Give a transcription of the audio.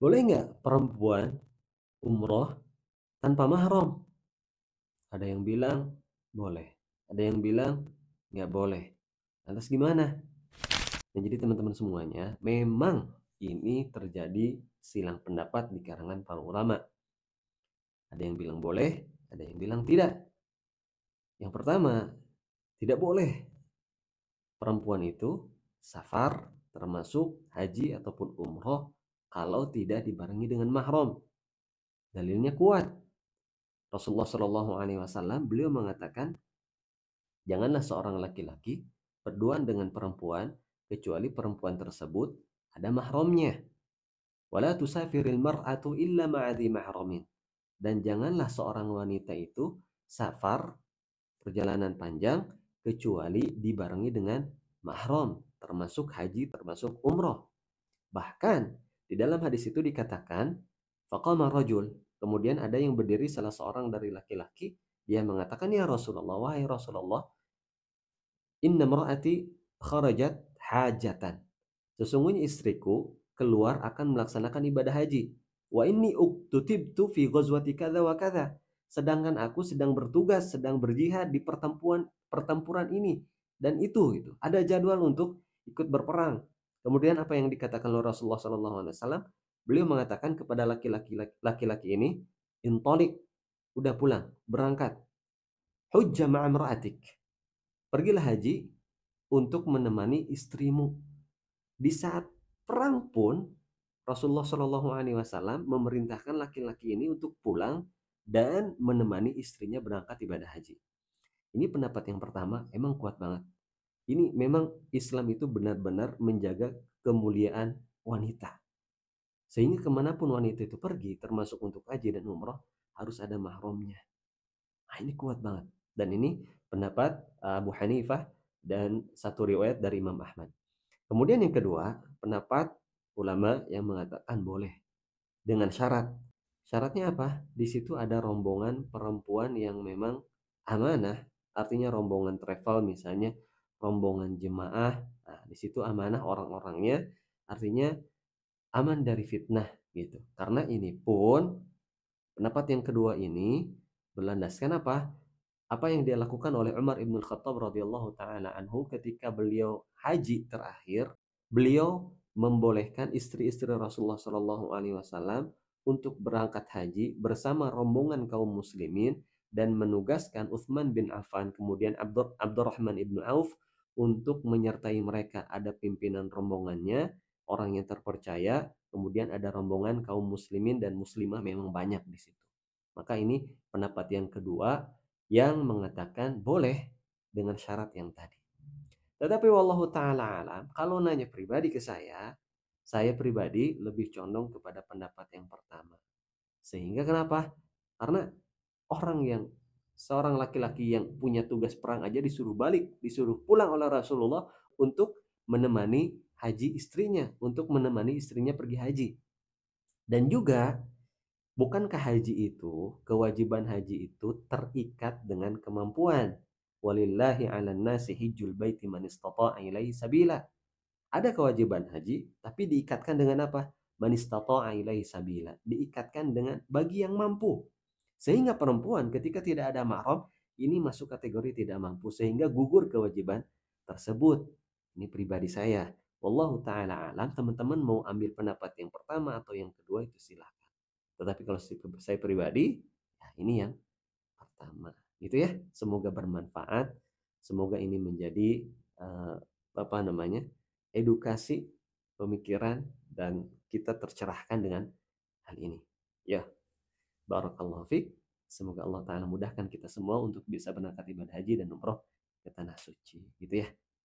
Boleh nggak perempuan umroh tanpa mahram? Ada yang bilang boleh, ada yang bilang nggak boleh. Lantas gimana? Nah, jadi teman-teman semuanya, memang ini terjadi silang pendapat di kalangan para ulama. Ada yang bilang boleh, ada yang bilang tidak. Yang pertama, tidak boleh perempuan itu safar termasuk haji ataupun umroh kalau tidak dibarengi dengan mahram. Dalilnya kuat. Rasulullah Shallallahu Alaihi Wasallam beliau mengatakan, janganlah seorang laki-laki berduaan dengan perempuan kecuali perempuan tersebut ada mahramnya. Wala tusafiril mar'atu illa ma'adhi mahramin. Dan janganlah seorang wanita itu safar perjalanan panjang kecuali dibarengi dengan mahram, termasuk haji, termasuk umroh. Bahkan di dalam hadis itu dikatakan faqama rajul, kemudian ada yang berdiri salah seorang dari laki-laki, dia mengatakan, ya Rasulullah, wahai Rasulullah, inna mar'ati kharajat hajatan, sesungguhnya istriku keluar akan melaksanakan ibadah haji. Wa inni uktutibtu fi ghazwati kadza wa kadza, sedangkan aku sedang bertugas, sedang berjihad di pertempuran ini dan itu ada jadwal untuk ikut berperang. Kemudian apa yang dikatakan oleh Rasulullah SAW? Beliau mengatakan kepada laki-laki ini, intolik, udah pulang, berangkat, hujjah ma'amra'atik, pergilah haji untuk menemani istrimu. Di saat perang pun Rasulullah Shallallahu Alaihi Wasallam memerintahkan laki-laki ini untuk pulang dan menemani istrinya berangkat ibadah haji. Ini pendapat yang pertama, emang kuat banget. Ini memang Islam itu benar-benar menjaga kemuliaan wanita. Sehingga kemanapun wanita itu pergi, termasuk untuk haji dan umroh, harus ada mahramnya. Nah, ini kuat banget. Dan ini pendapat Abu Hanifah dan satu riwayat dari Imam Ahmad. Kemudian yang kedua, pendapat ulama yang mengatakan boleh dengan syarat. Syaratnya apa? Di situ ada rombongan perempuan yang memang amanah, artinya rombongan travel misalnya, rombongan jemaah. Nah, di situ amanah orang-orangnya, artinya aman dari fitnah gitu. Karena ini pun pendapat yang kedua ini berlandaskan apa? Apa yang dia lakukan oleh Umar ibn Khattab radhiyallahu taala anhu ketika beliau haji terakhir, beliau membolehkan istri-istri Rasulullah Shallallahu alaihi wasallam untuk berangkat haji bersama rombongan kaum muslimin dan menugaskan Utsman bin Affan kemudian Abdurrahman ibnu Auf untuk menyertai mereka. Ada pimpinan rombongannya, orang yang terpercaya, kemudian ada rombongan kaum muslimin dan muslimah memang banyak di situ. Maka ini pendapat yang kedua yang mengatakan boleh dengan syarat yang tadi. Tetapi wallahu taala alam, kalau nanya pribadi ke saya pribadi lebih condong kepada pendapat yang pertama. Sehingga kenapa? Karena orang yang seorang laki-laki yang punya tugas perang aja disuruh balik, disuruh pulang oleh Rasulullah untuk menemani haji istrinya, untuk menemani istrinya pergi haji. Dan juga bukankah haji itu, kewajiban haji itu terikat dengan kemampuan? Walillahi 'alan nasi hijjul baiti man istata'a ilaihi sabila. Ada kewajiban haji, tapi diikatkan dengan apa? Man istata'a ilaihi sabila. Diikatkan dengan bagi yang mampu. Sehingga perempuan ketika tidak ada mahram, ini masuk kategori tidak mampu. Sehingga gugur kewajiban tersebut. Ini pribadi saya. Wallahu ta'ala alam, teman-teman mau ambil pendapat yang pertama atau yang kedua itu silahkan. Tetapi kalau saya pribadi, ya ini yang pertama. Gitu ya. Semoga bermanfaat. Semoga ini menjadi apa namanya? Edukasi, pemikiran dan kita tercerahkan dengan hal ini. Ya, barakallahu fiik. Semoga Allah Ta'ala mudahkan kita semua untuk bisa berangkat ibadah haji dan umroh ke tanah suci. Gitu ya.